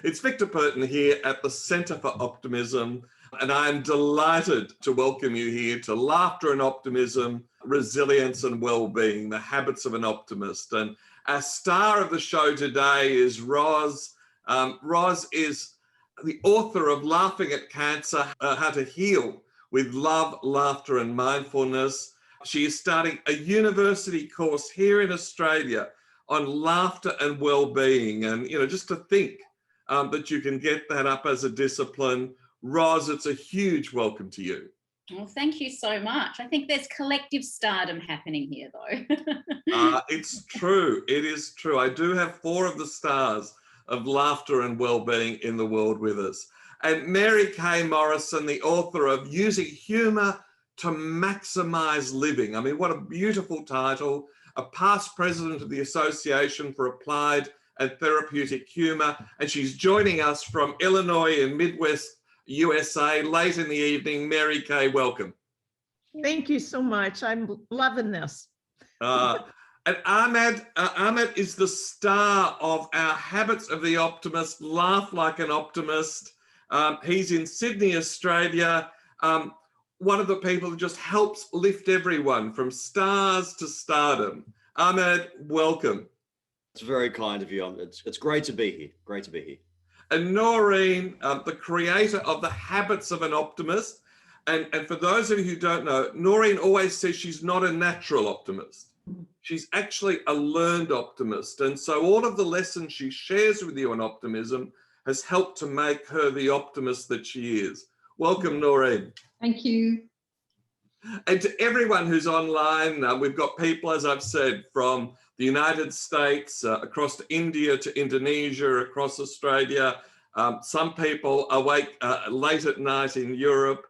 It's Victor Perton here at the Centre for Optimism, and I'm delighted to welcome you here to Laughter and Optimism, Resilience and Wellbeing, the Habits of an Optimist. And our star of the show today is Ros. Ros is the author of Laughing at Cancer, How to Heal with Love, Laughter and Mindfulness. She is starting a university course here in Australia on laughter and well-being. And, just to think that you can get that up as a discipline. Ros, it's a huge welcome to you. Well, thank you so much. I think there's collective stardom happening here, though. It's true. It is true. I do have 4 of the stars of laughter and well-being in the world with us. And Mary Kay Morrison, the author of Using Humour to Maximise Living. I mean, what a beautiful title. A past president of the Association for Applied and Therapeutic Humour. And she's joining us from Illinois in Midwest USA late in the evening. Mary Kay, welcome. Thank you so much. I'm loving this. And Ahmad is the star of our Habits of the Optimist, Laugh Like an Optimist. He's in Sydney, Australia. One of the people who just helps lift everyone from stars to stardom. Ahmed, welcome. It's very kind of you. It's great to be here. Great to be here. And Noirin, the creator of the Habits of an Optimist. And for those of you who don't know, Noirin always says she's not a natural optimist. She's actually a learned optimist. And so all of the lessons she shares with you on optimism has helped to make her the optimist that she is. Welcome, Noirin. Thank you. And to everyone who's online, we've got people, as I've said, from the United States, across to India, to Indonesia, across Australia. Some people awake late at night in Europe.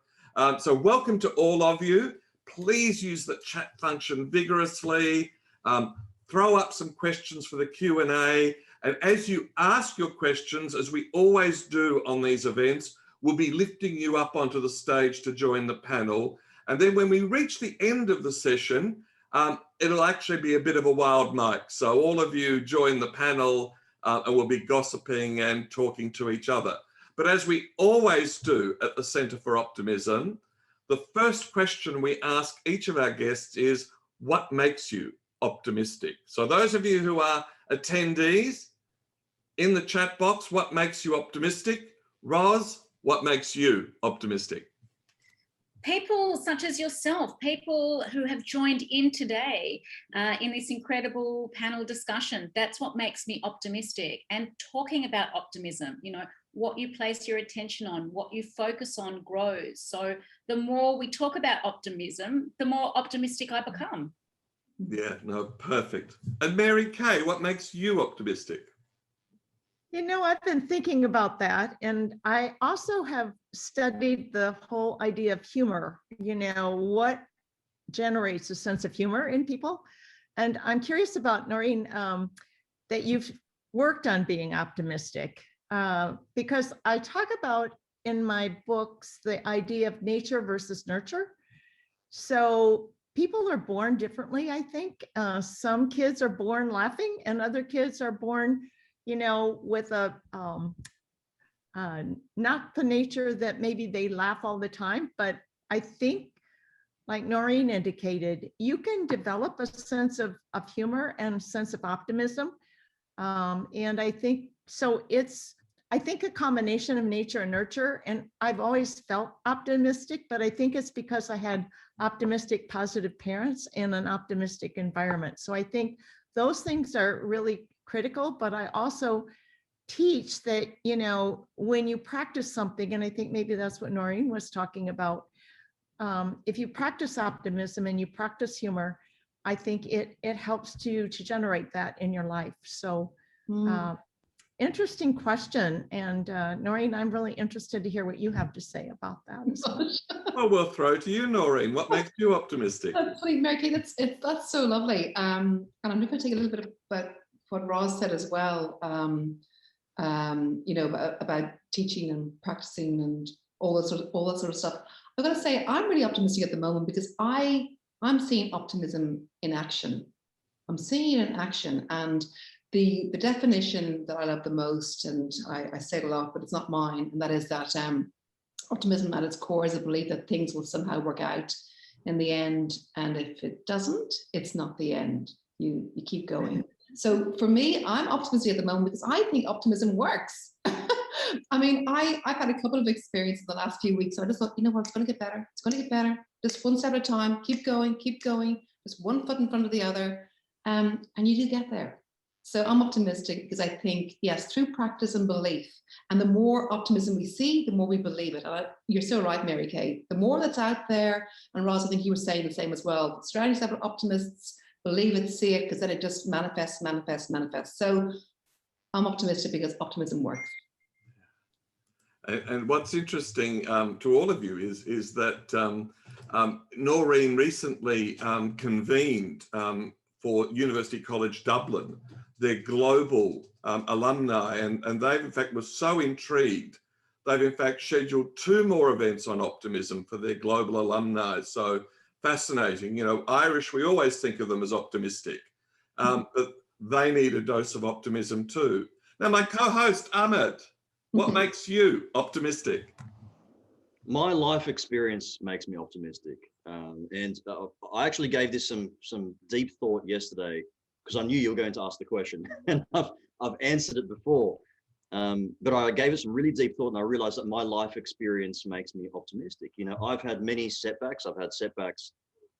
So welcome to all of you. Please use the chat function vigorously. Throw up some questions for the Q&A. And as you ask your questions, as we always do on these events, we'll be lifting you up onto the stage to join the panel. And then when we reach the end of the session, it'll actually be a bit of a wild mic. So all of you join the panel and we'll be gossiping and talking to each other. But as we always do at the Centre for Optimism, the first question we ask each of our guests is, what makes you optimistic? So those of you who are attendees, in the chat box, what makes you optimistic? Ros, what makes you optimistic? People such as yourself, people who have joined in today in this incredible panel discussion, that's what makes me optimistic. And talking about optimism, what you place your attention on, what you focus on grows. So the more we talk about optimism, the more optimistic I become. Yeah, no, perfect. And Mary Kay, what makes you optimistic? I've been thinking about that, and I also have studied the whole idea of humor, what generates a sense of humor in people. And I'm curious about, Noirin, that you've worked on being optimistic, because I talk about in my books the idea of nature versus nurture. So people are born differently, I think. Some kids are born laughing and other kids are born with a not the nature that maybe they laugh all the time, but I think, like Noirin indicated, you can develop a sense of humor and a sense of optimism. And I think, so I think a combination of nature and nurture, and I've always felt optimistic, but I think it's because I had optimistic, positive parents and an optimistic environment. So I think those things are really critical, but I also teach that, when you practice something, and I think maybe that's what Noirin was talking about, if you practice optimism and you practice humor, I think it helps to generate that in your life. So interesting question. And Noirin, I'm really interested to hear what you have to say about that as well. Well, we'll throw to you, Noirin. What makes you optimistic? That's funny, Mary Kay, that's so lovely. And I'm going to take a little bit about what Ros said as well, about teaching and practicing and all that sort of stuff. I've got to say, I'm really optimistic at the moment because I'm seeing optimism in action. I'm seeing it in action, and the definition that I love the most, and I say it a lot, but it's not mine, and that is that optimism at its core is a belief that things will somehow work out in the end, and if it doesn't, it's not the end. You keep going. So for me, I'm optimistic at the moment because I think optimism works. I mean, I've had a couple of experiences the last few weeks. So I just thought, you know what, it's going to get better. It's going to get better. Just one step at a time. Keep going, just one foot in front of the other. And you do get there. So I'm optimistic because I think, yes, through practice and belief, and the more optimism we see, the more we believe it. You're so right, Mary Kay. The more that's out there, and Ros, I think you were saying the same as well. Strategies that are optimists, believe it, see it, because then it just manifests. So I'm optimistic because optimism works. And what's interesting to all of you is that Noirin recently convened for University College Dublin their global alumni, and they've in fact were so intrigued, they've in fact scheduled 2 more events on optimism for their global alumni. So fascinating. You know, Irish, we always think of them as optimistic, but they need a dose of optimism too. Now, my co-host Ahmed, what makes you optimistic? My life experience makes me optimistic, and I actually gave this some deep thought yesterday because I knew you were going to ask the question, and I've answered it before. But I gave it some really deep thought, and I realized that my life experience makes me optimistic. You know, I've had many setbacks. I've had setbacks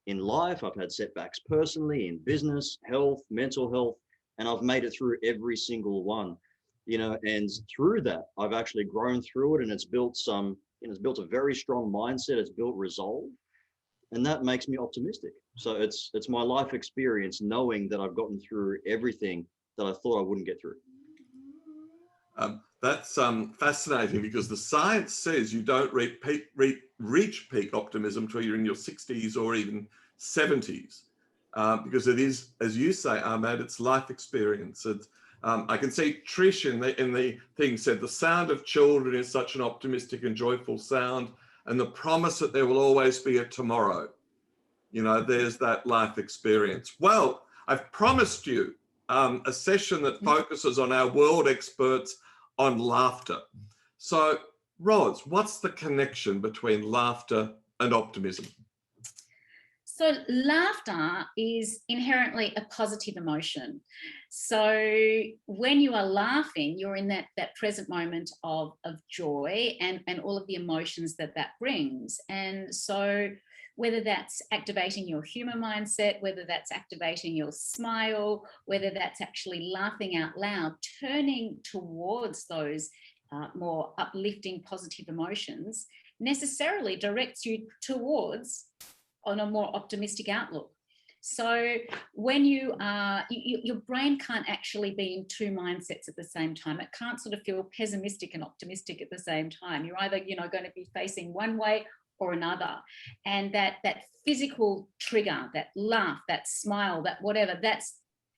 in life. I've had setbacks personally, in business, health, mental health, and I've made it through every single one. You know, and through that, I've actually grown through it, and it's built it's built a very strong mindset. It's built resolve, and that makes me optimistic. So it's my life experience knowing that I've gotten through everything that I thought I wouldn't get through. That's fascinating because the science says you don't reach peak optimism until you're in your 60s or even 70s, because it is, as you say, Ahmad, it's life experience. I can see Trish in the thing said, the sound of children is such an optimistic and joyful sound, and the promise that there will always be a tomorrow. You know, there's that life experience. Well, I've promised you a session that focuses on our world experts on laughter. So, Ros, what's the connection between laughter and optimism? So laughter is inherently a positive emotion. So when you are laughing, you're in that present moment of joy and all of the emotions that brings. And so whether that's activating your humor mindset, whether that's activating your smile, whether that's actually laughing out loud, turning towards those more uplifting, positive emotions necessarily directs you towards on a more optimistic outlook. So when you are, your brain can't actually be in 2 mindsets at the same time. It can't sort of feel pessimistic and optimistic at the same time. You're either, going to be facing one way or another. And that physical trigger, that laugh, that smile, that whatever, that's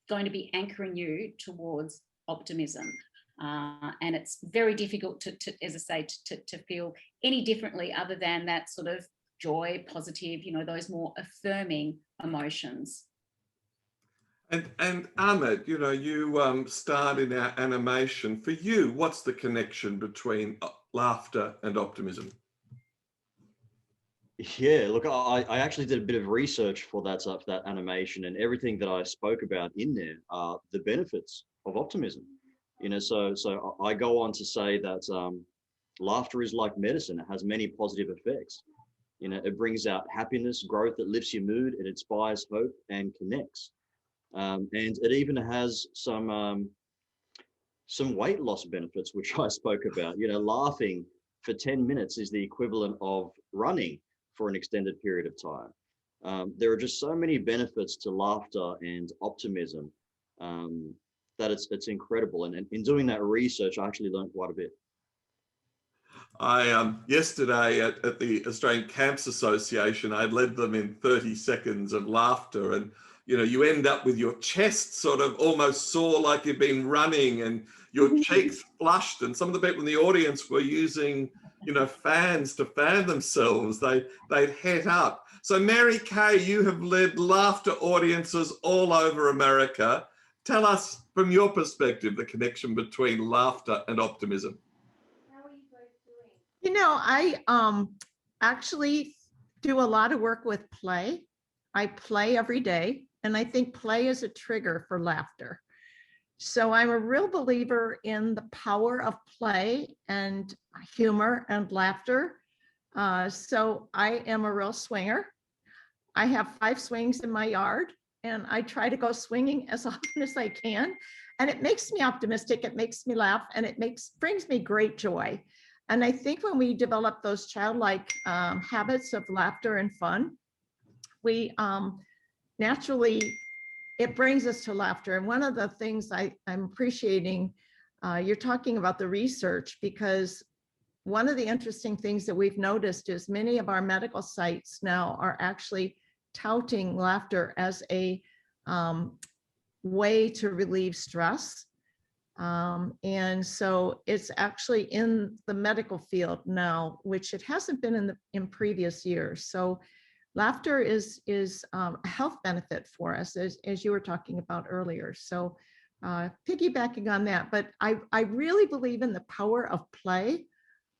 going to be anchoring you towards optimism. And it's very difficult to as I say, to feel any differently other than that sort of joy, positive, those more affirming emotions. And Ahmed, you starred in our animation. For you, what's the connection between laughter and optimism? Yeah, look, I actually did a bit of research for that animation, and everything that I spoke about in there are the benefits of optimism. So I go on to say that laughter is like medicine. It has many positive effects. It brings out happiness, growth, it lifts your mood, it inspires hope and connects. And it even has some weight loss benefits, which I spoke about. Laughing for 10 minutes is the equivalent of running for an extended period of time. There are just so many benefits to laughter and optimism that it's incredible. And in doing that research, I actually learned quite a bit. I yesterday at the Australian Camps Association, I led them in 30 seconds of laughter, and you end up with your chest sort of almost sore like you've been running, and your cheeks flushed, and some of the people in the audience were using fans to fan themselves. They'd het up. So Mary Kay, you have led laughter audiences all over America. Tell us from your perspective the connection between laughter and optimism. How are you both doing? You know, I actually do a lot of work with play. I play every day, and I think play is a trigger for laughter. So I'm a real believer in the power of play and humor and laughter. So I am a real swinger. I have 5 swings in my yard, and I try to go swinging as often as I can. And it makes me optimistic, it makes me laugh, and it brings me great joy. And I think when we develop those childlike habits of laughter and fun, we naturally, it brings us to laughter. And one of the things I'm appreciating, you're talking about the research, because one of the interesting things that we've noticed is many of our medical sites now are actually touting laughter as a way to relieve stress. And so it's actually in the medical field now, which it hasn't been in previous years. So laughter is a health benefit for us, as you were talking about earlier. So piggybacking on that, but I really believe in the power of play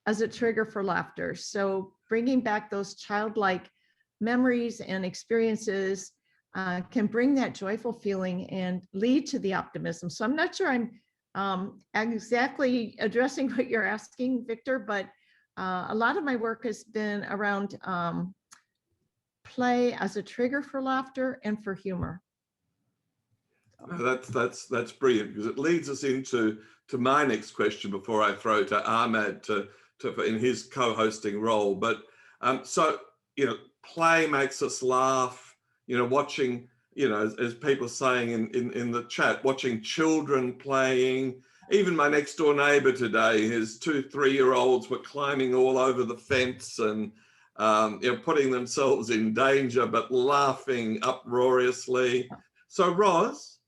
as a trigger for laughter. So bringing back those childlike memories and experiences can bring that joyful feeling and lead to the optimism. So I'm not sure I'm exactly addressing what you're asking, Victor, but a lot of my work has been around play as a trigger for laughter and for humor. That's brilliant, because it leads us into my next question before I throw to Ahmad in his co-hosting role. But so, you know, play makes us laugh, you know, watching, you know, as people saying in the chat, watching children playing. Even my next door neighbor today, his 2 3-year-olds were climbing all over the fence and you know, putting themselves in danger, but laughing uproariously. So Ros,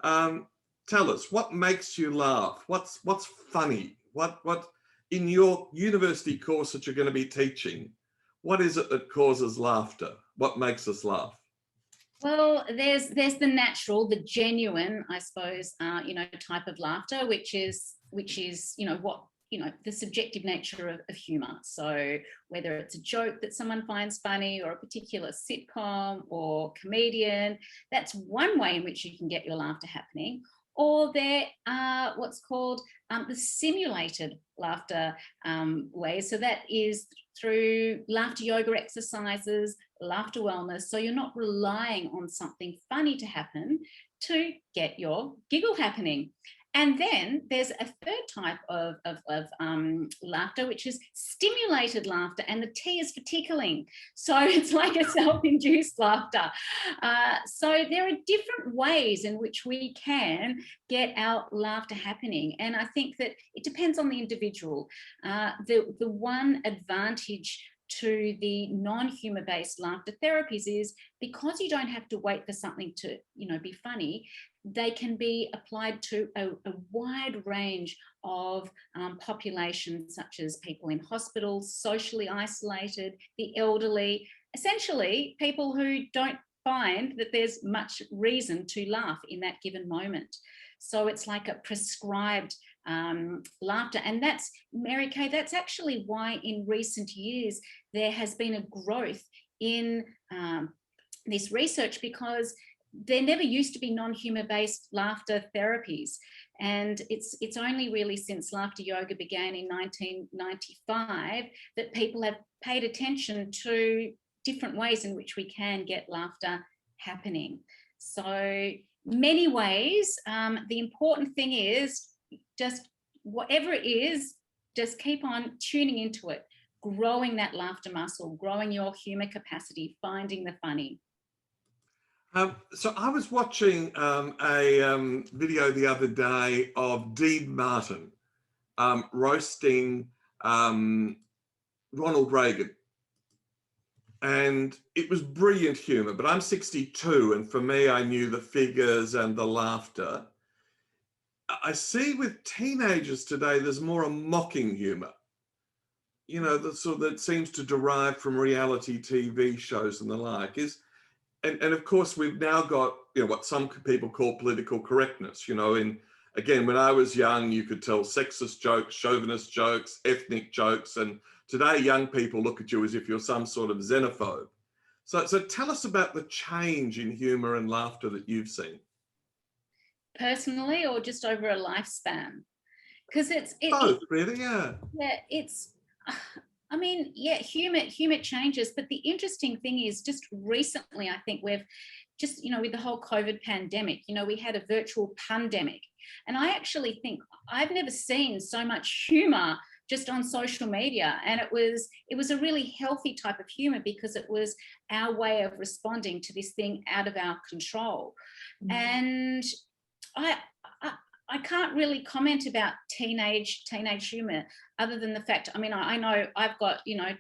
tell us, what makes you laugh? What's funny? What in your university course that you're going to be teaching, what is it that causes laughter? What makes us laugh? Well, there's the natural, the genuine, I suppose, you know, type of laughter, which is, you know, what, you know, the subjective nature of humor. So whether it's a joke that someone finds funny, or a particular sitcom or comedian, that's one way in which you can get your laughter happening. Or there are what's called the simulated laughter ways. So that is through laughter yoga exercises, laughter wellness. So you're not relying on something funny to happen to get your giggle happening. And then there's a third type of laughter, which is stimulated laughter, and the T is for tickling. So it's like a self-induced laughter. So there are different ways in which we can get our laughter happening. And I think that it depends on the individual. The one advantage to the non-humor based laughter therapies is, because you don't have to wait for something to, you know, be funny, they can be applied to a wide range of populations, such as people in hospitals, socially isolated, the elderly, essentially people who don't find that there's much reason to laugh in that given moment. So it's like a prescribed laughter. And that's, Mary Kay, that's actually why in recent years there has been a growth in this research, because there never used to be non-humor based laughter therapies. And it's only really since laughter yoga began in 1995 that people have paid attention to different ways in which we can get laughter happening. So many ways. The important thing is, just whatever it is, just keep on tuning into it, growing that laughter muscle, growing your humor capacity, finding the funny. So I was watching a video the other day of Dean Martin roasting Ronald Reagan. And it was brilliant humor, but I'm 62, and for me, I knew the figures and the laughter. I see with teenagers today, there's more a mocking humor, you know, that seems to derive from reality TV shows and the like. And of course, we've now got, you know, what some people call political correctness. You know, again, when I was young, you could tell sexist jokes, chauvinist jokes, ethnic jokes, and today young people look at you as if you're some sort of xenophobe. So tell us about the change in humour and laughter that you've seen. Personally, or just over a lifespan? Because both, really, yeah. Yeah, I mean, yeah, humor changes, but the interesting thing is, just recently, I think we've just, you know, with the whole COVID pandemic, you know, we had a virtual pandemic, and I actually think I've never seen so much humor just on social media, and it was a really healthy type of humor, because it was our way of responding to this thing out of our control. Mm-hmm. And I can't really comment about teenage humor, other than the fact, I mean, I know I've got, you know,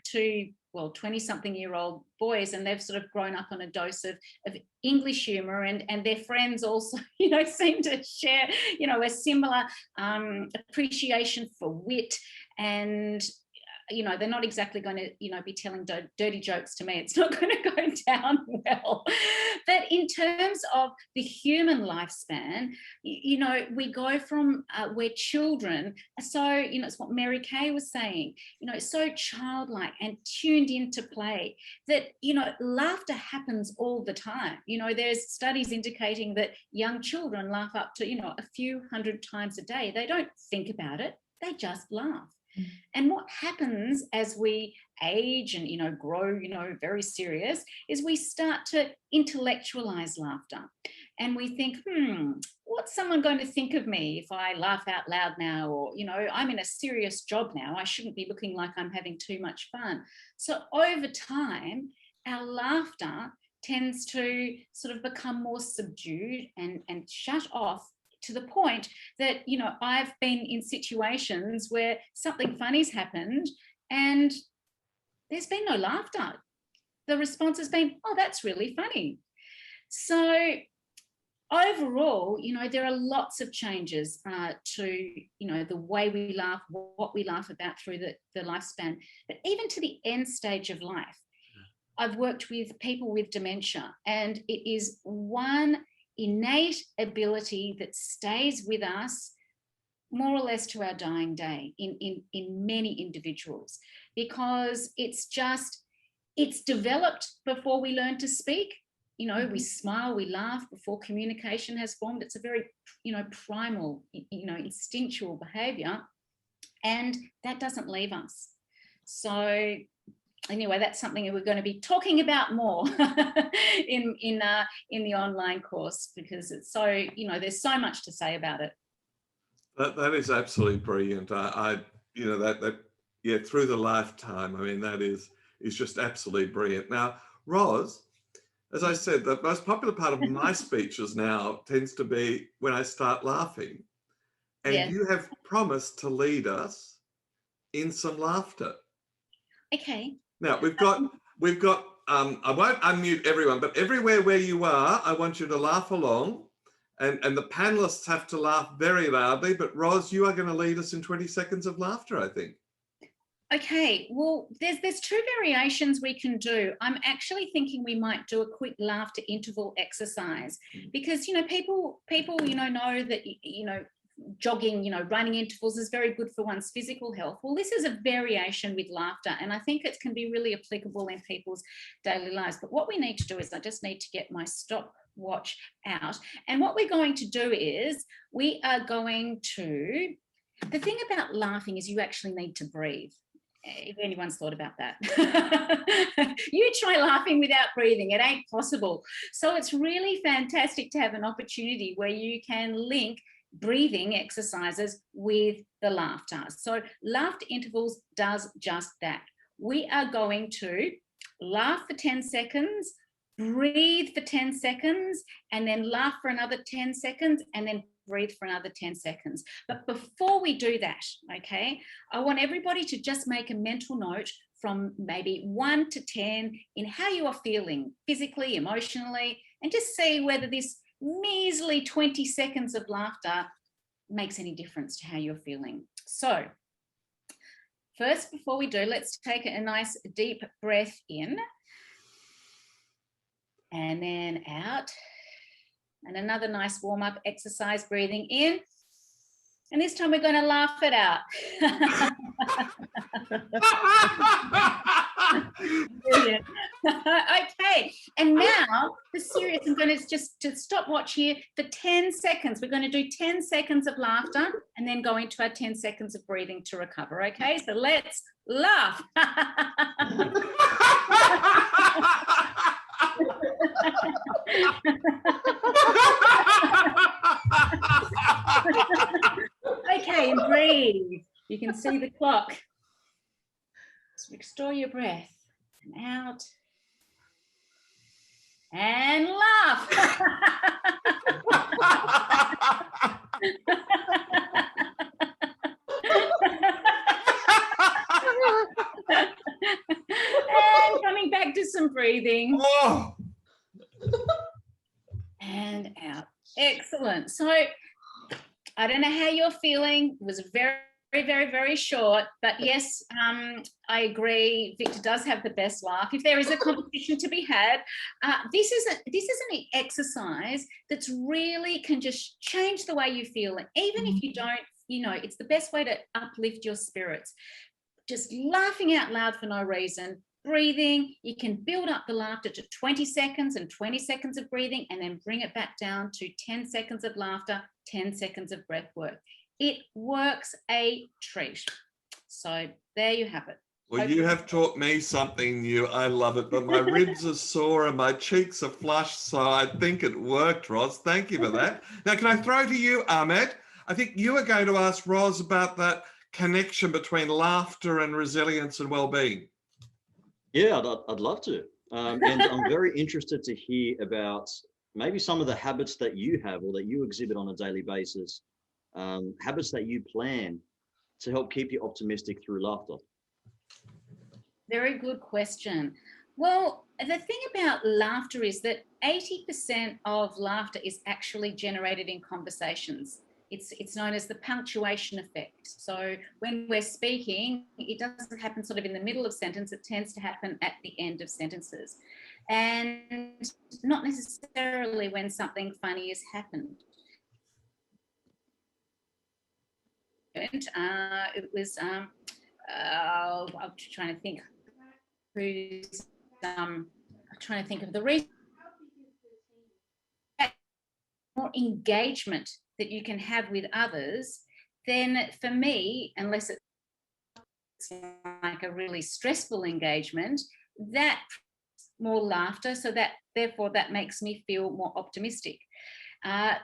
20-something-year-old boys, and they've sort of grown up on a dose of English humor, and their friends also, you know, seem to share, you know, a similar appreciation for wit. And you know, they're not exactly going to, you know, be telling dirty jokes to me. It's not going to go down well. But in terms of the human lifespan, you know, we go from where children are so, you know, it's what Mary Kay was saying, you know, so childlike and tuned into play, that, you know, laughter happens all the time. You know, there's studies indicating that young children laugh up to, you know, a few hundred times a day. They don't think about it, they just laugh. And what happens as we age and, you know, grow, you know, very serious, is we start to intellectualize laughter. And we think, what's someone going to think of me if I laugh out loud now? Or, you know, I'm in a serious job now, I shouldn't be looking like I'm having too much fun. So over time, our laughter tends to sort of become more subdued and shut off, to the point that, you know, I've been in situations where something funny's happened and there's been no laughter. The response has been, oh, that's really funny. So overall, you know, there are lots of changes to, you know, the way we laugh, what we laugh about through the lifespan, but even to the end stage of life. I've worked with people with dementia, and it is one innate ability that stays with us more or less to our dying day in many individuals, because it's developed before we learn to speak. You know, we smile, we laugh before communication has formed. It's a very, you know, primal, you know, instinctual behavior, and that doesn't leave us. So anyway, that's something we're going to be talking about more in the online course, because it's so, you know, there's so much to say about it. That is absolutely brilliant. I you know, that yeah, through the lifetime, I mean, that is just absolutely brilliant. Now, Ros, as I said, the most popular part of my speeches now tends to be when I start laughing, and yes, you have promised to lead us in some laughter. Okay. Now we've got I won't unmute everyone, but everywhere where you are, I want you to laugh along, and the panelists have to laugh very loudly. But Ros, you are going to lead us in 20 seconds of laughter, I think. Okay, well, there's two variations we can do. I'm actually thinking we might do a quick laughter interval exercise, because, you know, people you know that, you know, jogging, you know, running intervals is very good for one's physical health. Well, this is a variation with laughter, and I think it can be really applicable in people's daily lives. But what we need to do is, I just need to get my stopwatch out, and what we're going to do is we are going to, the thing about laughing is you actually need to breathe. If anyone's thought about that. You try laughing without breathing, it ain't possible. So it's really fantastic to have an opportunity where you can link breathing exercises with the laughter. So laughter intervals does just that. We are going to laugh for 10 seconds, breathe for 10 seconds, and then laugh for another 10 seconds, and then breathe for another 10 seconds. But before we do that, okay, I want everybody to just make a mental note from maybe 1 to 10 in how you are feeling physically, emotionally, and just see whether this measly 20 seconds of laughter makes any difference to how you're feeling. So first, before we do, let's take a nice deep breath in. and then out. And another nice warm-up exercise, breathing in. And this time we're going to laugh it out. Brilliant. Okay, and now the serious, I'm going to just to stop watch here for 10 seconds. We're going to do 10 seconds of laughter and then go into our 10 seconds of breathing to recover. Okay, so let's laugh. Okay, and breathe. You can see the clock. So restore your breath. And out. And laugh. And coming back to some breathing. Oh. And out. Excellent. So I don't know how you're feeling. It was very, very short, but yes, I agree. Victor does have the best laugh. If there is a competition to be had, this is an exercise that's really can just change the way you feel. And even if you don't, it's the best way to uplift your spirits. Just laughing out loud for no reason. Breathing, you can build up the laughter to 20 seconds and 20 seconds of breathing, and then bring it back down to 10 seconds of laughter, 10 seconds of breath work. It works a treat. So there you have it. Well, you have taught me something new. I love it, but my ribs are sore and my cheeks are flushed, so I think it worked, Ros. Thank you for that. Now, can I throw to you, Ahmed? I think you were going to ask Ros about that connection between laughter and resilience and well-being. Yeah, I'd love to. And I'm very interested to hear about maybe some of the habits that you have or that you exhibit on a daily basis, habits that you plan to help keep you optimistic through laughter. Very good question. Well, the thing about laughter is that 80% of laughter is actually generated in conversations. It's known as the punctuation effect. So when we're speaking, it doesn't happen sort of in the middle of sentence, it tends to happen at the end of sentences. And not necessarily when something funny has happened. It was, I'm trying to think who's, I'm trying to think of the reason. More engagement that you can have with others, then for me, unless it's like a really stressful engagement, that more laughter, so that therefore that makes me feel more optimistic.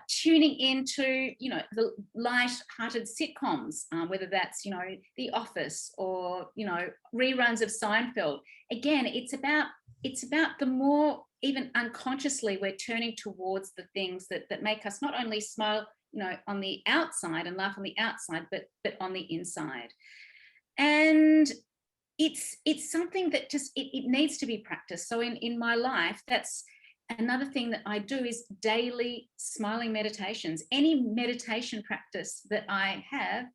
Tuning into, the light-hearted sitcoms, whether that's, The Office or, reruns of Seinfeld. Again, it's about the more, even unconsciously, we're turning towards the things that make us not only smile, on the outside and laugh on the outside, but on the inside. And it's something that just, it needs to be practiced. So in my life, that's another thing that I do is daily smiling meditations. Any meditation practice that I have,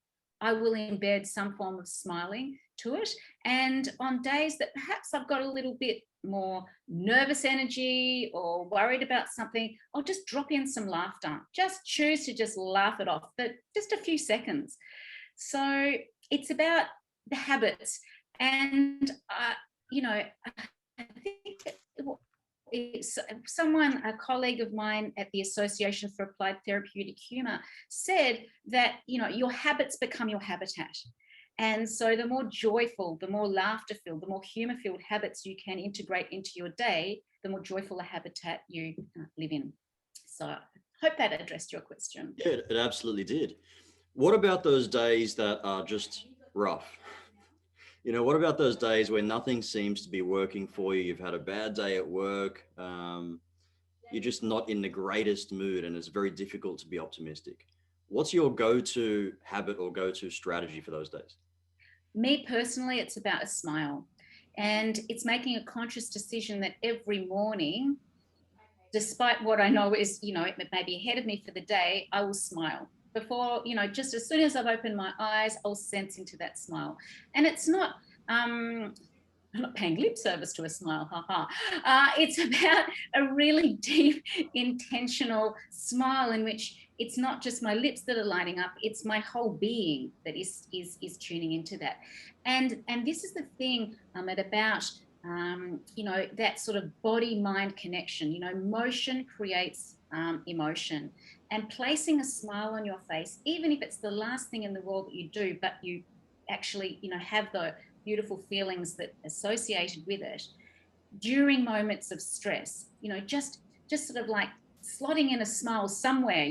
I will embed some form of smiling to it. And on days that perhaps I've got a little bit more nervous energy or worried about something, I'll just drop in some laughter. Just choose to just laugh it off, but just a few seconds. So it's about the habits. And, I think a colleague of mine at the Association for Applied Therapeutic Humour said that, your habits become your habitat. And so the more joyful, the more laughter-filled, the more humour-filled habits you can integrate into your day, the more joyful a habitat you live in. So I hope that addressed your question. Yeah, it absolutely did. What about those days that are just rough? What about those days where nothing seems to be working for you? You've had a bad day at work. You're just not in the greatest mood and it's very difficult to be optimistic. What's your go-to habit or go-to strategy for those days? Me personally, it's about a smile. And it's making a conscious decision that every morning, despite what I know is, it may be ahead of me for the day, I will smile. Before, just as soon as I've opened my eyes, I'll sense into that smile. And it's not, I'm not paying lip service to a smile, haha. It's about a really deep, intentional smile in which it's not just my lips that are lighting up, it's my whole being that is tuning into that. And this is the thing, Ahmed, about that sort of body-mind connection. Motion creates emotion, and placing a smile on your face, even if it's the last thing in the world that you do, but you actually, have the beautiful feelings that associated with it during moments of stress, just sort of like slotting in a smile somewhere,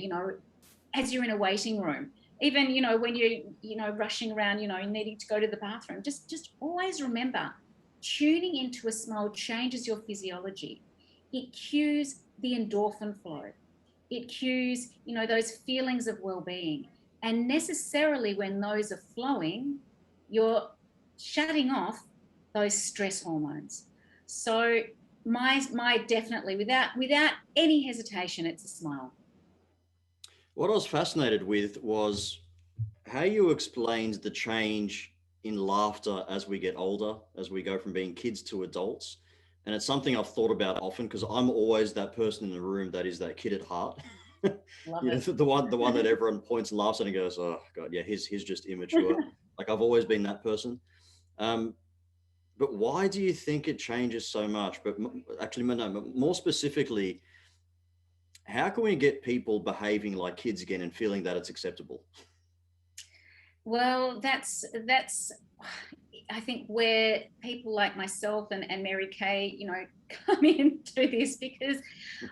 as you're in a waiting room, even, when you're, rushing around, needing to go to the bathroom, just always remember, tuning into a smile changes your physiology. It cues the endorphin flow. It cues, those feelings of well-being. And necessarily when those are flowing, you're shutting off those stress hormones. So my definitely, without any hesitation, it's a smile. What I was fascinated with was how you explained the change in laughter as we get older, as we go from being kids to adults. And it's something I've thought about often, because I'm always that person in the room that is that kid at heart. The one that everyone points and laughs at and goes, oh God, yeah, he's just immature. Like, I've always been that person. But why do you think it changes so much? But actually, no, more specifically, how can we get people behaving like kids again and feeling that it's acceptable? Well, that's I think where people like myself and Mary Kay, come into this, because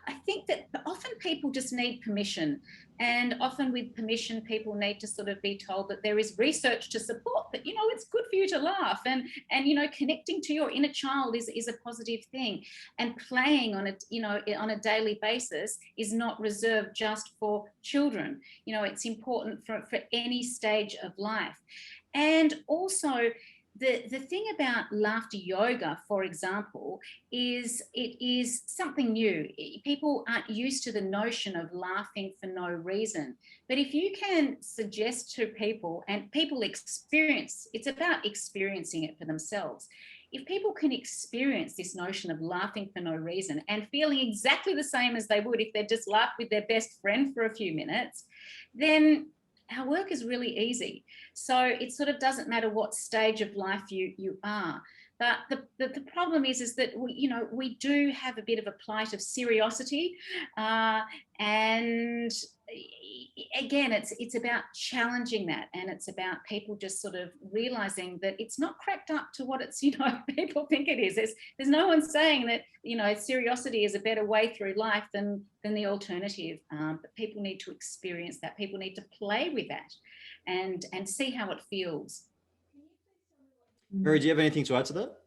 I think that often people just need permission, and often with permission, people need to sort of be told that there is research to support that, it's good for you to laugh, and connecting to your inner child is a positive thing, and playing on it, on a daily basis is not reserved just for children. It's important for any stage of life. And also, the thing about laughter yoga, for example, is it is something new. People aren't used to the notion of laughing for no reason. But if you can suggest to people, and people experience, it's about experiencing it for themselves. If people can experience this notion of laughing for no reason and feeling exactly the same as they would if they just laughed with their best friend for a few minutes, then our work is really easy. So it sort of doesn't matter what stage of life you are. But the problem is that we do have a bit of a plight of seriosity, and again, it's about challenging that, and it's about people just sort of realizing that it's not cracked up to what it's people think it is. There's no one saying that seriosity is a better way through life than the alternative. But people need to experience that. People need to play with that, and see how it feels. Mary, do you have anything to add to that?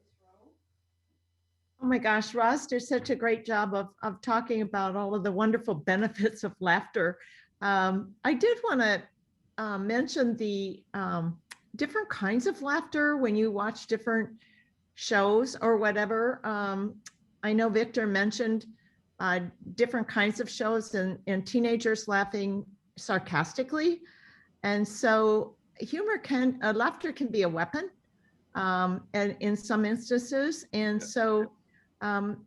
Oh my gosh, Ros did such a great job of talking about all of the wonderful benefits of laughter. I did want to mention the different kinds of laughter when you watch different shows or whatever. I know Victor mentioned different kinds of shows and teenagers laughing sarcastically. And so laughter can be a weapon, and in some instances. And so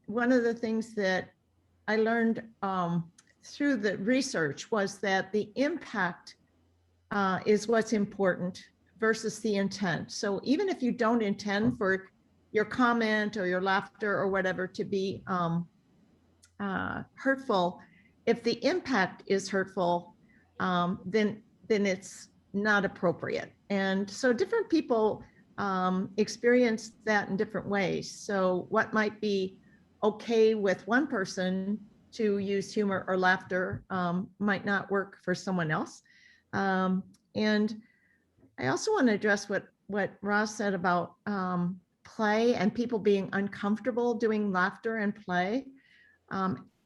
one of the things that I learned through the research was that the impact is what's important versus the intent. So even if you don't intend for your comment or your laughter or whatever to be hurtful, if the impact is hurtful, then it's not appropriate. And so different people experience that in different ways. So what might be okay with one person to use humor or laughter might not work for someone else. And I also want to address what Ros said about play and people being uncomfortable doing laughter and play.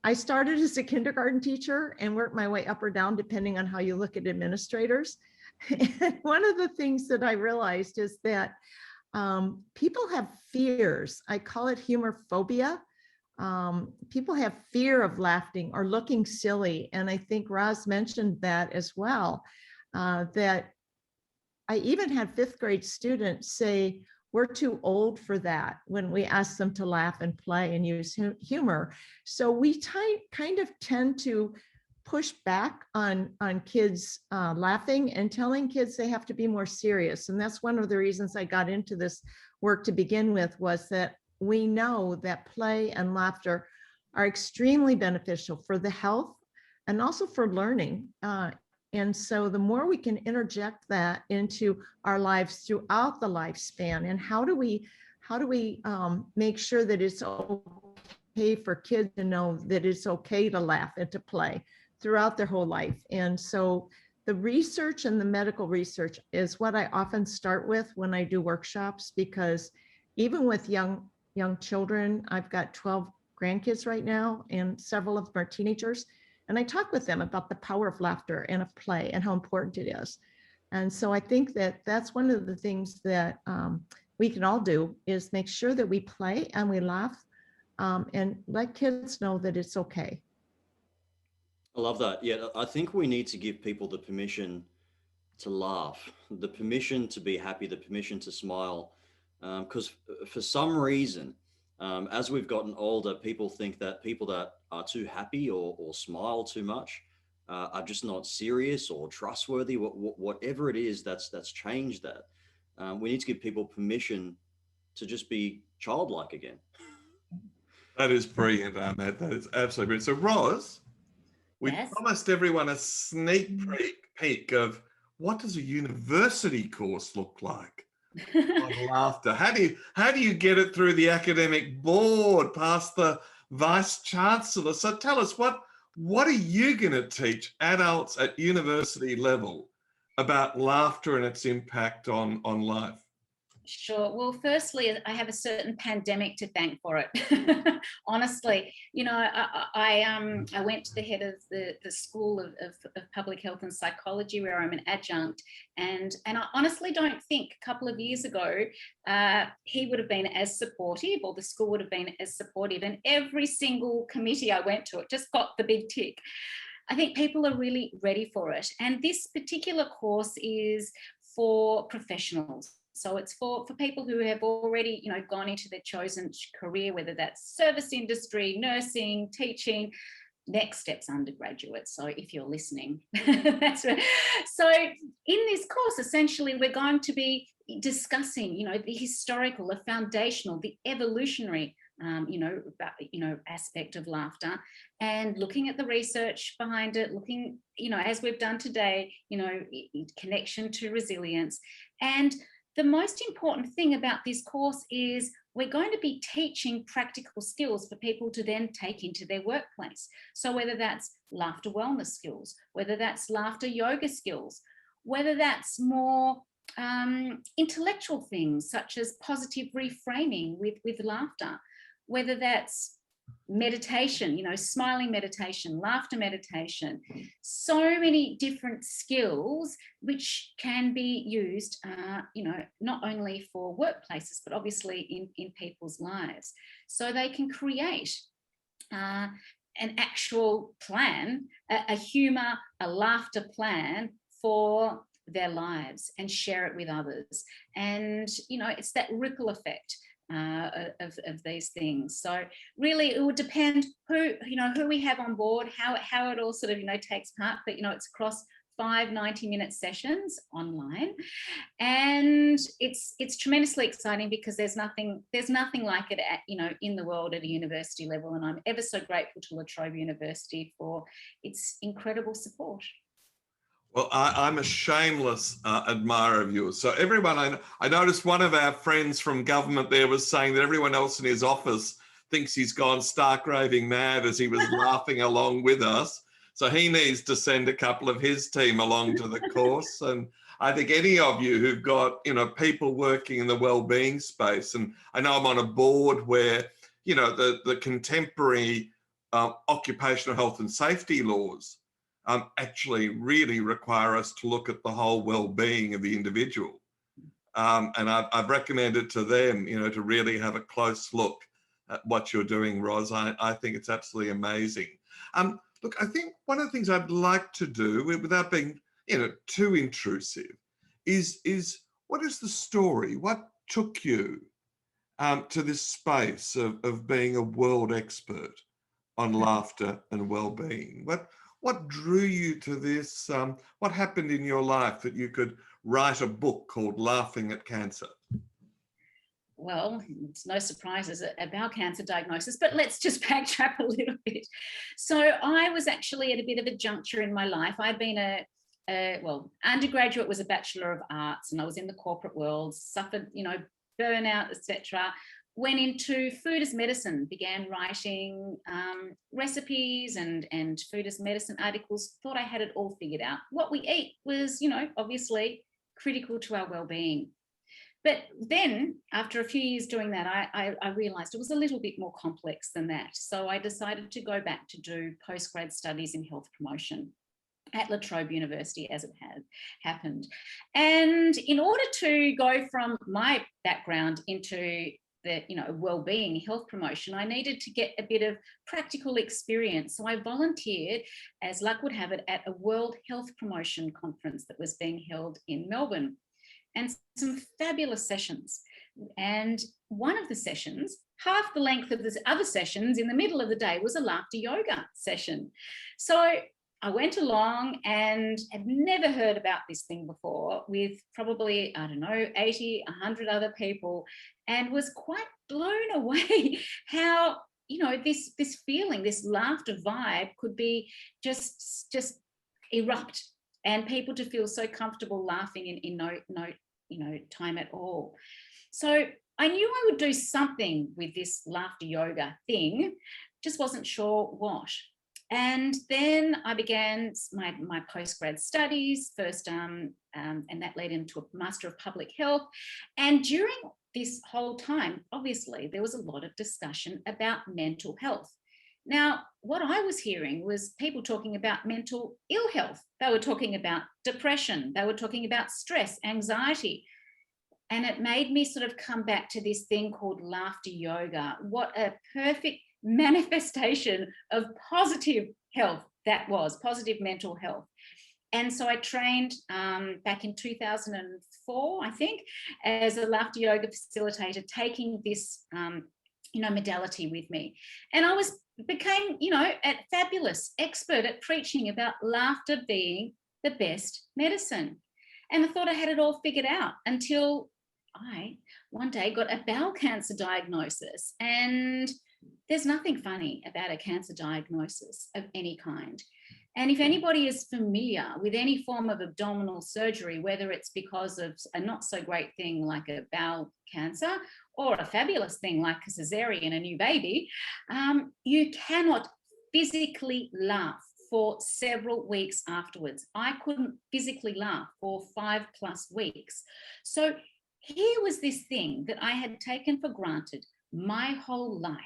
I started as a kindergarten teacher and worked my way up or down depending on how you look at administrators. And one of the things that I realized is that people have fears. I call it humor phobia. People have fear of laughing or looking silly. And I think Ros mentioned that as well, that I even had 5th grade students say, we're too old for that when we ask them to laugh and play and use humor. So we kind of tend to push back on kids laughing and telling kids they have to be more serious. And that's one of the reasons I got into this work to begin with, was that we know that play and laughter are extremely beneficial for the health and also for learning. And so the more we can interject that into our lives throughout the lifespan, and how do we make sure that it's okay for kids to know that it's okay to laugh and to play throughout their whole life. And so the research and the medical research is what I often start with when I do workshops, because even with young children, I've got 12 grandkids right now, and several of them are teenagers. And I talk with them about the power of laughter and of play and how important it is. And so I think that that's one of the things that we can all do, is make sure that we play and we laugh, and let kids know that it's okay. I love that. Yeah, I think we need to give people the permission to laugh, the permission to be happy, the permission to smile. Because for some reason, as we've gotten older, people think that people that are too happy or smile too much are just not serious or trustworthy. Whatever it is that's changed that. We need to give people permission to just be childlike again. That is brilliant, Ahmed. That is absolutely brilliant. So, Ros, we promised everyone a sneak peek of what does a university course look like on laughter? How do you get it through the academic board, past the vice chancellor? So tell us, what are you going to teach adults at university level about laughter and its impact on life? Sure. Well, firstly, I have a certain pandemic to thank for it. Honestly, you know, I went to the head of the School of Public Health and Psychology, where I'm an adjunct, and I honestly don't think a couple of years ago he would have been as supportive, or the school would have been as supportive. And every single committee I went to, it just got the big tick. I think people are really ready for it. And this particular course is for professionals. So it's for people who have already, you know, gone into their chosen career, whether that's service industry, nursing, teaching, next steps undergraduate. So if you're listening, that's right. So in this course, essentially, we're going to be discussing, you know, the historical, the foundational, the evolutionary, aspect of laughter, and looking at the research behind it, looking, you know, as we've done today, you know, connection to resilience. And the most important thing about this course is we're going to be teaching practical skills for people to then take into their workplace. So whether that's laughter wellness skills, whether that's laughter yoga skills, whether that's more intellectual things such as positive reframing with laughter, whether that's meditation, you know, smiling meditation, laughter meditation, so many different skills which can be used, not only for workplaces, but obviously in people's lives. So they can create an actual plan, a humor, a laughter plan for their lives, and share it with others. And, you know, it's that ripple effect of these things. So really it would depend who we have on board, how it all sort of, you know, takes part. But, you know, it's across 5 90-minute sessions online, and it's tremendously exciting because there's nothing like it at, you know, in the world at a university level. And I'm ever so grateful to La Trobe University for its incredible support. Well, I'm a shameless admirer of yours. So everyone, I noticed one of our friends from government there was saying that everyone else in his office thinks he's gone stark raving mad as he was laughing along with us. So he needs to send a couple of his team along to the course. And I think any of you who've got, you know, people working in the wellbeing space, and I know I'm on a board where, you know, the contemporary occupational health and safety laws actually really require us to look at the whole well-being of the individual. And I've recommended to them, you know, to really have a close look at what you're doing, Ros. I think it's absolutely amazing. Look, I think one of the things I'd like to do, without being, you know, too intrusive, is what is the story? What took you to this space of being a world expert on laughter and well-being? What drew you to this? What happened in your life that you could write a book called Laughing at Cancer? Well, it's no surprises about cancer diagnosis, but let's just backtrack a little bit. So I was actually at a bit of a juncture in my life. I'd been well, undergraduate was a Bachelor of Arts, and I was in the corporate world, suffered, burnout, etc. Went into food as medicine, began writing recipes and food as medicine articles, thought I had it all figured out. What we eat was, obviously critical to our well-being. But then after a few years doing that, I realized it was a little bit more complex than that. So I decided to go back to do postgrad studies in health promotion at Trobe University, as it had happened. And in order to go from my background into the well-being, health promotion, I needed to get a bit of practical experience. So I volunteered, as luck would have it, at a World Health Promotion conference that was being held in Melbourne, and some fabulous sessions. And one of the sessions, half the length of the other sessions in the middle of the day, was a laughter yoga session. So I went along and had never heard about this thing before, with probably, 80, 100 other people, and was quite blown away how, this feeling, this laughter vibe could be just erupt, and people to feel so comfortable laughing in no time at all. So I knew I would do something with this laughter yoga thing, just wasn't sure what. And then I began my postgrad studies first, and that led into a Master of Public Health. And during this whole time, obviously, there was a lot of discussion about mental health. Now, what I was hearing was people talking about mental ill health. They were talking about depression. They were talking about stress, anxiety. And it made me sort of come back to this thing called laughter yoga. What a perfect manifestation of positive health that was, positive mental health. And so I trained back in 2004, I think, as a laughter yoga facilitator, taking this modality with me. And I became a fabulous expert at preaching about laughter being the best medicine. And I thought I had it all figured out until I one day got a bowel cancer diagnosis. And there's nothing funny about a cancer diagnosis of any kind. And if anybody is familiar with any form of abdominal surgery, whether it's because of a not so great thing like a bowel cancer or a fabulous thing like a cesarean, a new baby, you cannot physically laugh for several weeks afterwards. I couldn't physically laugh for 5+ weeks. So here was this thing that I had taken for granted my whole life.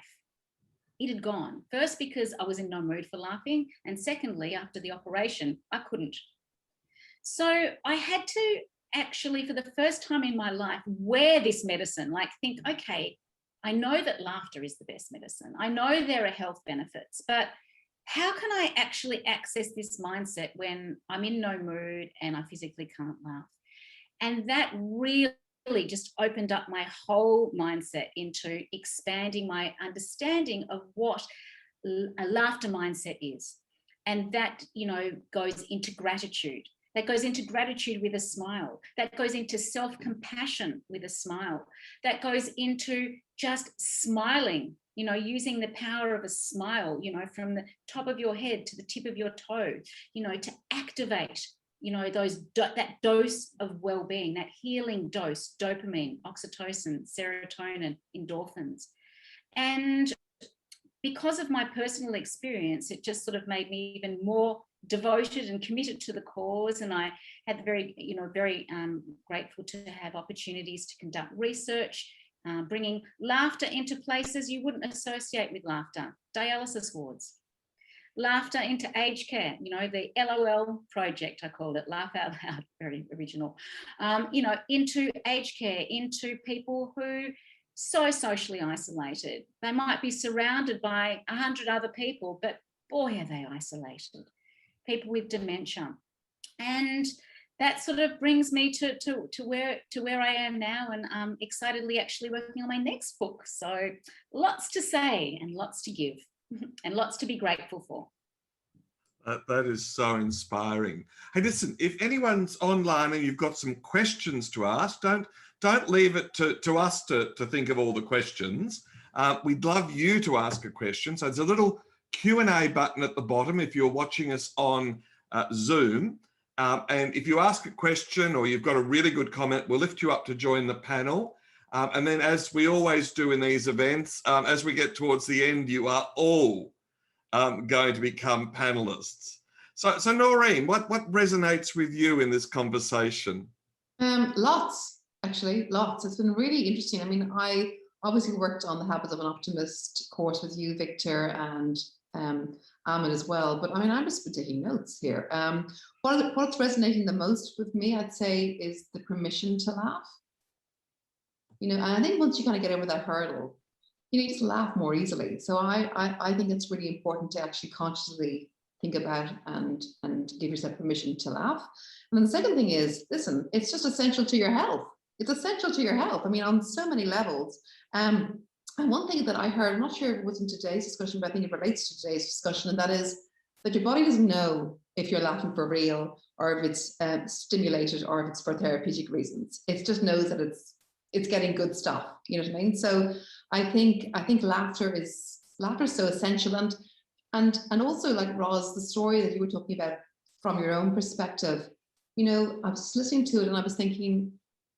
It had gone. First, because I was in no mood for laughing. And secondly, after the operation, I couldn't. So I had to actually, for the first time in my life, wear this medicine, think, okay, I know that laughter is the best medicine. I know there are health benefits, but how can I actually access this mindset when I'm in no mood and I physically can't laugh? And that really just opened up my whole mindset into expanding my understanding of what a laughter mindset is. And that, goes into gratitude. That goes into gratitude with a smile. That goes into self-compassion with a smile. That goes into just smiling, using the power of a smile, from the top of your head to the tip of your toe, to activate that dose of well-being, that healing dose, dopamine, oxytocin, serotonin, endorphins. And because of my personal experience, it just sort of made me even more devoted and committed to the cause. And I had very grateful to have opportunities to conduct research, bringing laughter into places you wouldn't associate with laughter, dialysis wards. Laughter into aged care, the LOL project, I called it, laugh out loud, very original, into aged care, into people who so socially isolated. They might be surrounded by 100 other people, but boy, are they isolated. People with dementia. And that sort of brings me to where I am now, and I'm excitedly actually working on my next book. So lots to say and lots to give and lots to be grateful for. That is so inspiring. Hey, listen, if anyone's online and you've got some questions to ask, don't leave it to us to think of all the questions. We'd love you to ask a question. So there's a little Q&A button at the bottom if you're watching us on Zoom. And if you ask a question or you've got a really good comment, we'll lift you up to join the panel. And then, as we always do in these events, as we get towards the end, you are all going to become panelists. So Noirin, what resonates with you in this conversation? Lots, actually, lots. It's been really interesting. I mean, I obviously worked on the Habits of an Optimist course with you, Victor, and Ahmed as well. But I mean, I'm just taking notes here. What's resonating the most with me, I'd say, is the permission to laugh. You know, and I think once you kind of get over that hurdle, you just laugh more easily. So I think it's really important to actually consciously think about and give yourself permission to laugh. And then the second thing is, listen, it's just essential to your health. It's essential to your health. I mean, on so many levels. And one thing that I heard, I'm not sure if it was in today's discussion, but I think it relates to today's discussion, and that is that your body doesn't know if you're laughing for real or if it's stimulated or if it's for therapeutic reasons. It just knows that it's getting good stuff. You know what I mean? So I think laughter is so essential, and also, like Ros, the story that you were talking about from your own perspective. You know, I was listening to it and I was thinking,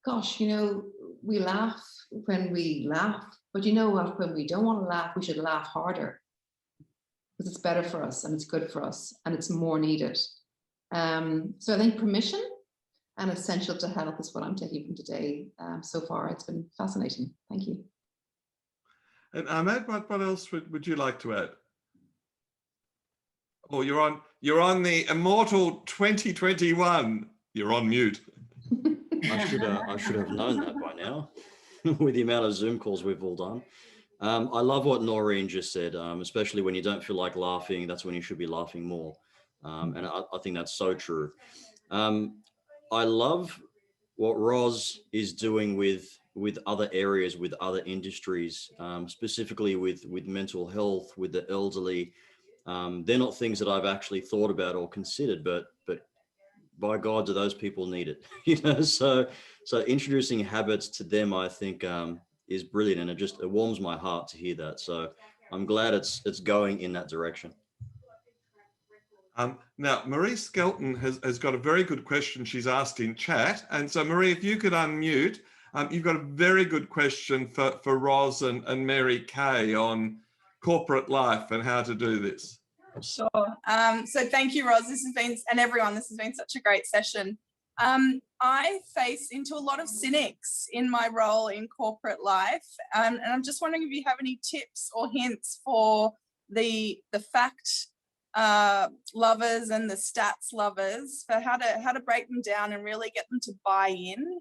gosh, you know, we laugh when we laugh, but you know what? When we don't want to laugh, we should laugh harder, because it's better for us and it's good for us and it's more needed. So I think permission and essential to health is what I'm taking from today. So far, it's been fascinating. Thank you. And Ahmad, what else would you like to add? Oh, you're on the immortal 2021. You're on mute. I should have known that by now, with the amount of Zoom calls we've all done. I love what Noirin just said, especially when you don't feel like laughing, that's when you should be laughing more. And I think that's so true. I love what Ros is doing with other areas, with other industries, specifically with mental health, with the elderly. They're not things that I've actually thought about or considered, but by God, do those people need it? You know, so introducing habits to them, I think, is brilliant, and it warms my heart to hear that. So I'm glad it's going in that direction. Now, Marie Skelton has got a very good question she's asked in chat. And so, Marie, if you could unmute, you've got a very good question for Ros and Mary Kay on corporate life and how to do this. Sure. So thank you, Ros. This has been such a great session. I face into a lot of cynics in my role in corporate life. And I'm just wondering if you have any tips or hints for the fact lovers and the stats lovers, for how to break them down and really get them to buy in.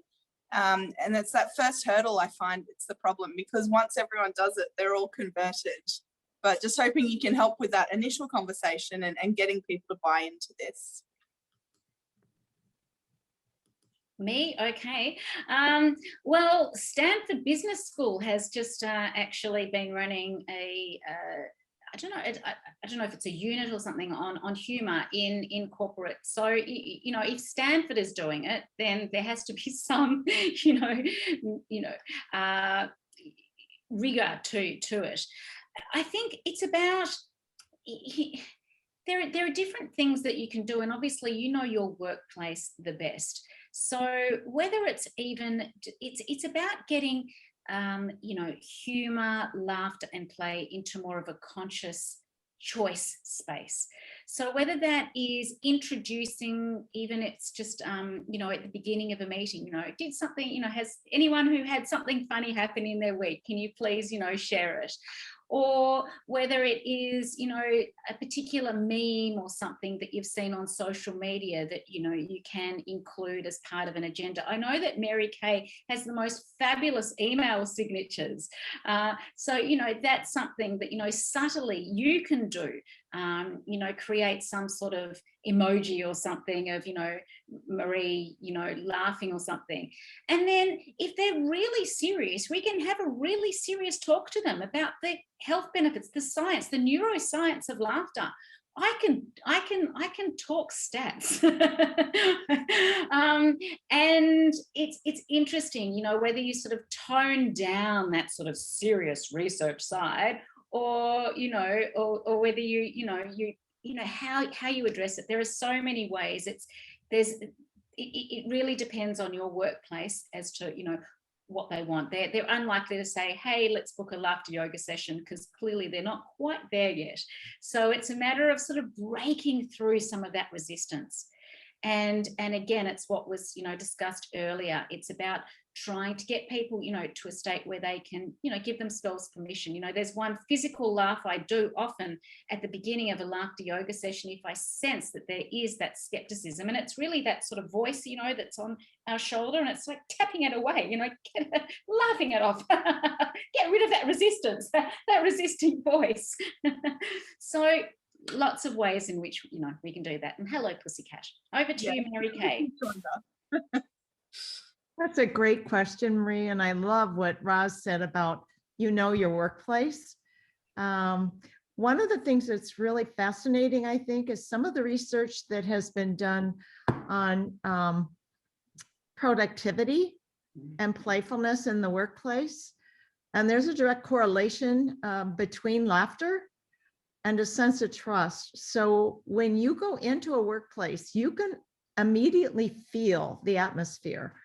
And it's that first hurdle, I find, it's the problem, because once everyone does it, they're all converted. But just hoping you can help with that initial conversation and getting people to buy into this. Me? Okay. Well, Stanford Business School has just actually been running a, I don't know if it's a unit or something on humour in corporate. So, you know, if Stanford is doing it, then there has to be some, rigour to it. I think it's about, there are different things that you can do, and obviously you know your workplace the best. So whether it's about getting humour, laughter and play into more of a conscious choice space. So whether that is introducing, even it's just at the beginning of a meeting, did something, has anyone who had something funny happen in their week, can you please share it? Or whether it is, a particular meme or something that you've seen on social media that, you can include as part of an agenda. I know that Mary Kay has the most fabulous email signatures. So, that's something that, subtly you can do you know, create some sort of emoji or something of, you know, Marie, you know, laughing or something. And then if they're really serious, we can have a really serious talk to them about the health benefits, the science, the neuroscience of laughter. I can talk stats. And it's interesting, you know, whether you sort of tone down that sort of serious research side, or, you know, or whether you know how you address it. There are so many ways. It really depends on your workplace as to, you know, what they want. They're unlikely to say, hey, let's book a laughter yoga session, because clearly they're not quite there yet. So it's a matter of sort of breaking through some of that resistance. And again, it's what was, you know, discussed earlier. It's about trying to get people, you know, to a state where they can, you know, give themselves permission. You know, there's one physical laugh I do often at the beginning of a laughter yoga session if I sense that there is that skepticism. And it's really that sort of voice, you know, that's on our shoulder, and it's like tapping it away, you know, laughing it off. Get rid of that resistance, that resisting voice. So lots of ways in which, you know, we can do that. And hello, Pussycat. Over to you, Mary Kay. That's a great question, Marie. And I love what Ros said about, you know, your workplace. One of the things that's really fascinating, I think, is some of the research that has been done on productivity and playfulness in the workplace. And there's a direct correlation between laughter and a sense of trust. So when you go into a workplace, you can immediately feel the atmosphere.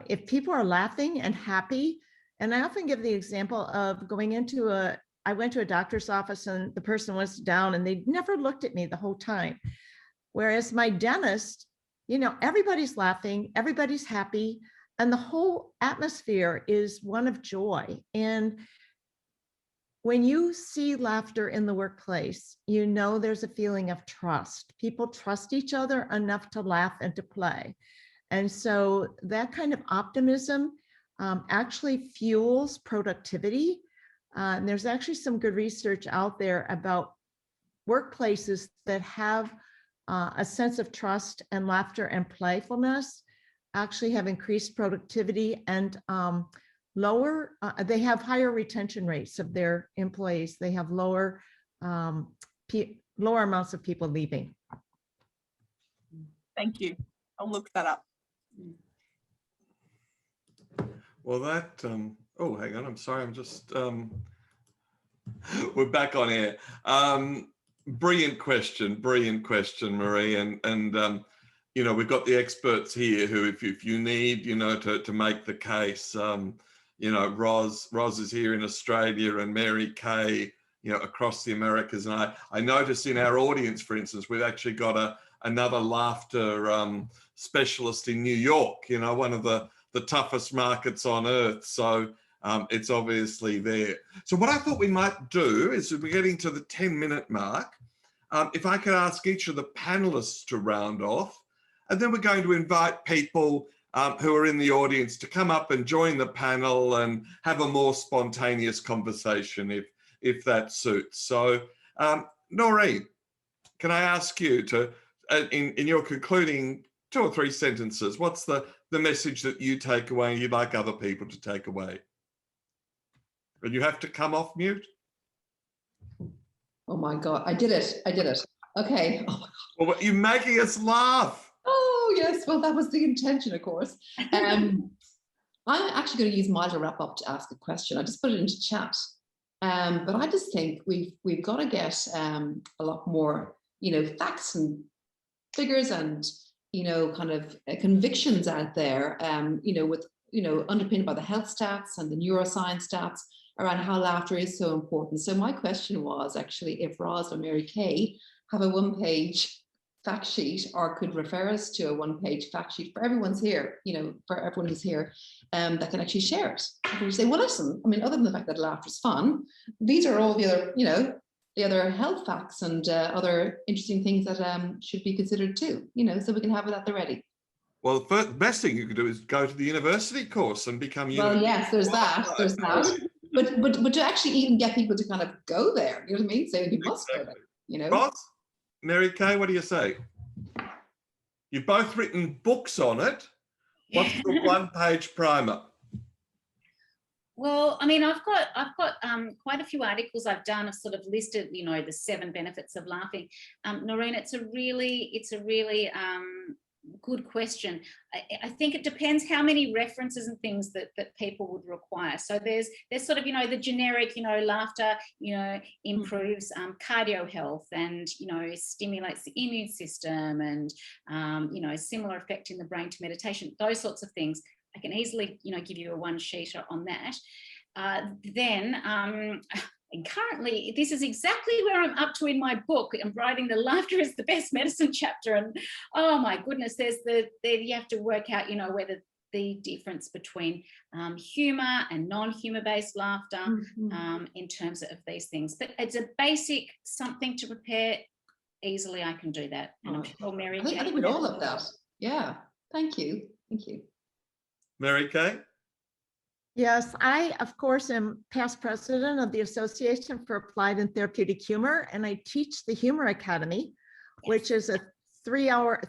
If people are laughing and happy, and I often give the example of going into I went to a doctor's office and the person was down and they never looked at me the whole time. Whereas my dentist, you know, everybody's laughing, everybody's happy, and the whole atmosphere is one of joy. And when you see laughter in the workplace, you know there's a feeling of trust. People trust each other enough to laugh and to play. And so that kind of optimism actually fuels productivity. And there's actually some good research out there about workplaces that have a sense of trust and laughter and playfulness actually have increased productivity and they have higher retention rates of their employees. They have lower amounts of people leaving. Thank you. I'll look that up. Well, that, oh, hang on, I'm sorry, I'm just, we're back on air. Brilliant question, Marie. And you know, we've got the experts here who, if you need, you know, to make the case, you know, Ros is here in Australia and Mary Kay, you know, across the Americas. And I noticed in our audience, for instance, we've actually got another laughter specialist in New York, you know, one of the toughest markets on earth. So it's obviously there. So what I thought we might do is, we're getting to the 10-minute mark, if I could ask each of the panelists to round off, and then we're going to invite people who are in the audience to come up and join the panel and have a more spontaneous conversation if that suits. So Noirin, can I ask you to, in your concluding 2 or 3 sentences, what's the message that you take away and you'd like other people to take away? And you have to come off mute. Oh my God, I did it. Okay. Oh, well, you're making us laugh. oh yes, well, that was the intention, of course. I'm actually going to use my little wrap up to ask a question. I just put it into chat. But I just think we've got to get a lot more, you know, facts and figures and, you know, kind of convictions out there, you know, with, you know, underpinned by the health stats and the neuroscience stats around how laughter is so important. So my question was actually if Ros or Mary Kay have a 1-page fact sheet, or could refer us to a 1-page fact sheet for everyone's here, you know, for everyone who's here, that can actually share it. And say, well, listen, I mean, other than the fact that laughter is fun, these are all the other, you know, the other health facts and other interesting things that should be considered too, you know, so we can have it at the ready. Well, the best thing you could do is go to the university course and become. Well, yes, there's that. But to actually even get people to kind of go there, you know what I mean? So you must go there. you know. Ross, Mary Kay, what do you say? You've both written books on it. What's the one-page primer? Well, I mean, I've got quite a few articles I've done. I've sort of listed, you know, the 7 benefits of laughing. Noirin, it's a really good question. I think it depends how many references and things that people would require. So there's sort of, you know, the generic, you know, laughter, you know, improves cardio health and, you know, stimulates the immune system and, you know, similar effect in the brain to meditation, those sorts of things. I can easily, you know, give you a one-sheeter on that. And currently, this is exactly where I'm up to in my book. I'm writing the Laughter is the Best Medicine chapter. And oh my goodness, you have to work out, you know, whether the difference between humor and non-humor based laughter in terms of these things. But it's a basic something to prepare easily. I can do that. And I'm sure Mary I think we'd all love that. Yeah. Thank you. Thank you. Mary Kay? Yes, I, of course, am past president of the Association for Applied and Therapeutic Humor, and I teach the Humor Academy, which is a three-year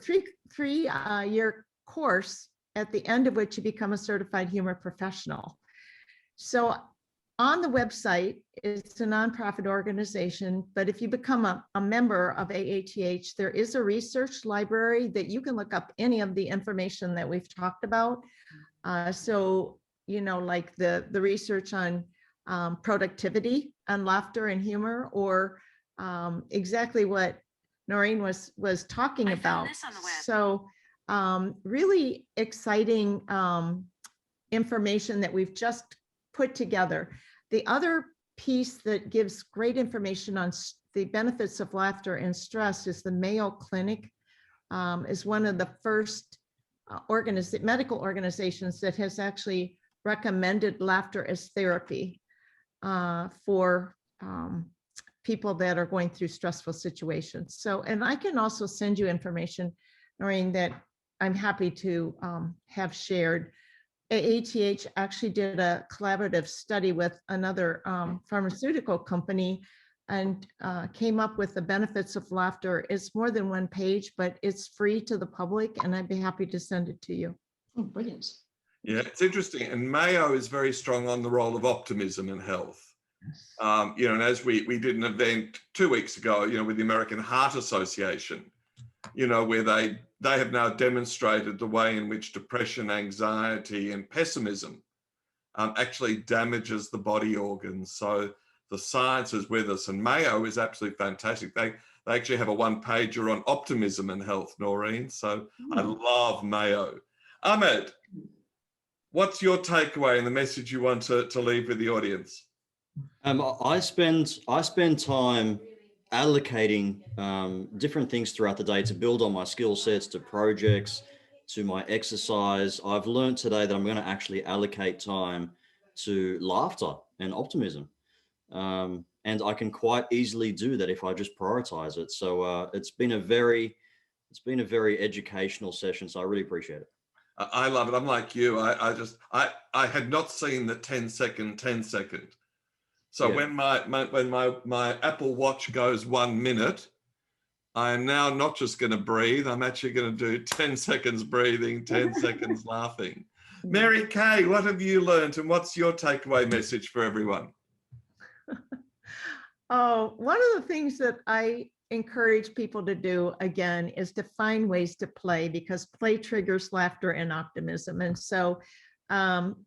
course at the end of which you become a certified humor professional. So on the website, it's a nonprofit organization, but if you become a member of AATH, there is a research library that you can look up any of the information that we've talked about. So, you know, like the research on productivity and laughter and humor, or exactly what Noirin was talking about. So really exciting information that we've just put together. The other piece that gives great information on the benefits of laughter and stress is the Mayo Clinic is one of the first medical organizations that has actually recommended laughter as therapy for people that are going through stressful situations. So, and I can also send you information, Noirin, that I'm happy to have shared. AATH actually did a collaborative study with another pharmaceutical company and came up with the benefits of laughter. It's more than one page, but it's free to the public, and I'd be happy to send it to you. Oh, brilliant. Yeah, it's interesting. And Mayo is very strong on the role of optimism in health. You know, and as we did an event 2 weeks ago, you know, with the American Heart Association, you know, where they have now demonstrated the way in which depression, anxiety, and pessimism actually damages the body organs. So the science is with us, and Mayo is absolutely fantastic. They actually have a one-pager on optimism and health, Noirin. So I love Mayo. Ahmed, what's your takeaway and the message you want to leave with the audience? I spend time allocating different things throughout the day to build on my skill sets, to projects, to my exercise. I've learned today that I'm going to actually allocate time to laughter and optimism. And I can quite easily do that if I just prioritize it. So it's been a very educational session. So I really appreciate it. I love it. I'm like you. I had not seen the 10 second. So yeah. when my Apple Watch goes 1 minute, I am now not just going to breathe. I'm actually going to do 10 seconds breathing, 10 seconds laughing. Mary Kay, what have you learned, and what's your takeaway message for everyone? Oh, one of the things that I encourage people to do, again, is to find ways to play, because play triggers laughter and optimism. And so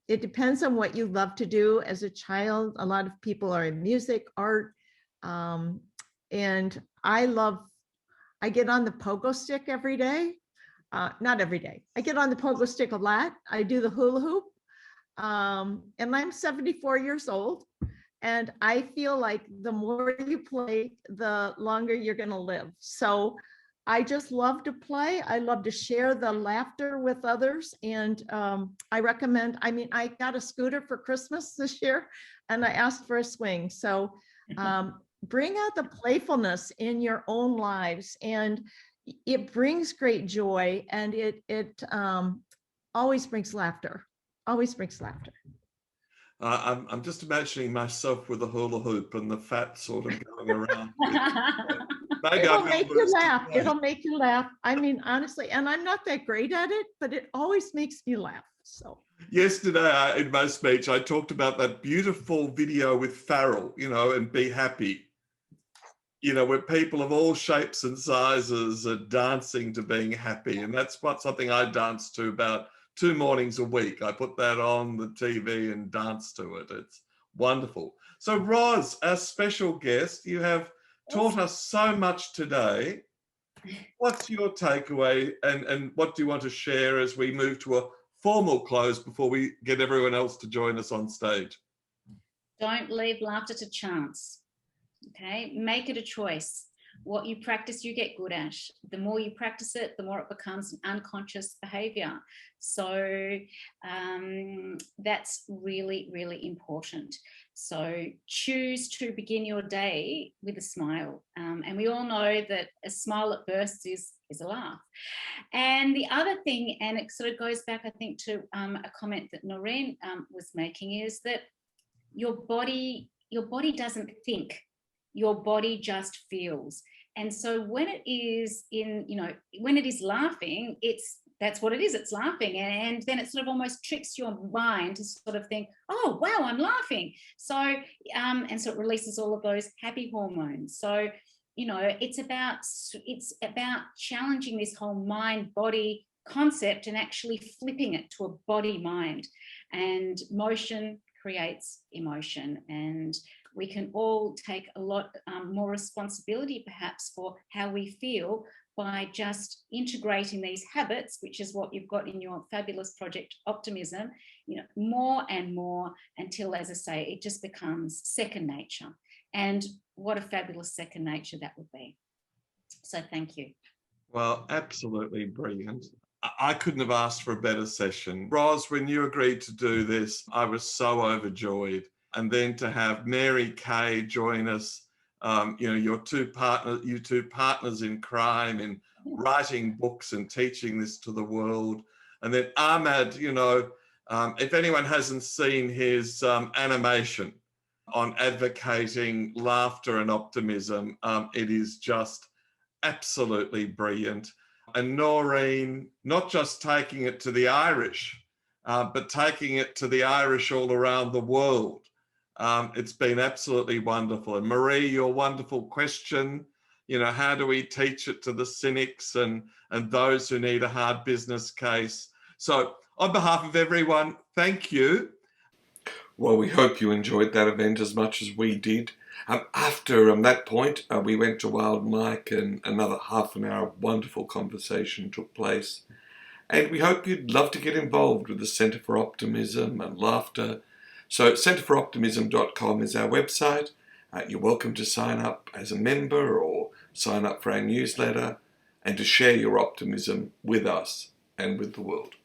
it depends on what you love to do as a child. A lot of people are in music, art, and I get on the pogo stick every day. Not every day. I get on the pogo stick a lot. I do the hula hoop, and I'm 74 years old. And I feel like the more you play, the longer you're going to live. So I just love to play. I love to share the laughter with others. And I recommend, I got a scooter for Christmas this year, and I asked for a swing. So bring out the playfulness in your own lives. And it brings great joy, and it always brings laughter, always brings laughter. I'm just imagining myself with a hula hoop and the fat sort of going around. Maybe It'll I'm make gonna you lose laugh. today. It'll make you laugh. I mean, honestly, and I'm not that great at it, but it always makes me laugh. So Yesterday in my speech, I talked about that beautiful video with Farrell, and Be Happy, where people of all shapes and sizes are dancing to being happy. And that's something I dance to about 2 mornings a week. I put that on the TV and dance to it. It's wonderful. So Ros, our special guest, you have taught us so much today. What's your takeaway and what do you want to share as we move to a formal close before we get everyone else to join us on stage? Don't leave laughter to chance. Okay, make it a choice. What you practice, you get good at. The more you practice it, the more it becomes an unconscious behavior. So that's really, really important. So choose to begin your day with a smile. And we all know that a smile that bursts is a laugh. And the other thing, and it sort of goes back, I think, to a comment that Noirin was making, is that your body doesn't think. Your body just feels. And so when it is when it is laughing, that's what it is, it's laughing. And then it sort of almost tricks your mind to sort of think, oh, wow, I'm laughing. So, and so it releases all of those happy hormones. So, it's about challenging this whole mind-body concept and actually flipping it to a body-mind. And motion creates emotion, and we can all take a lot more responsibility perhaps for how we feel by just integrating these habits, which is what you've got in your fabulous project Optimism, more and more until, as I say, it just becomes second nature. And what a fabulous second nature that would be. So thank you. Well, absolutely brilliant. I couldn't have asked for a better session. Ros, when you agreed to do this, I was so overjoyed. And then to have Mary Kay join us, you two partners in crime, in writing books and teaching this to the world. And then Ahmad, if anyone hasn't seen his animation on advocating laughter and optimism, it is just absolutely brilliant. And Noirin, not just taking it to the Irish, but taking it to the Irish all around the world. It's been absolutely wonderful. And Marie, your wonderful question, how do we teach it to the cynics and those who need a hard business case? So on behalf of everyone, thank you. Well, we hope you enjoyed that event as much as we did. After that point, we went to Wild Mike and another half an hour of wonderful conversation took place. And we hope you'd love to get involved with the Centre for Optimism and Laughter. So centreforoptimism.com is our website. You're welcome to sign up as a member or sign up for our newsletter and to share your optimism with us and with the world.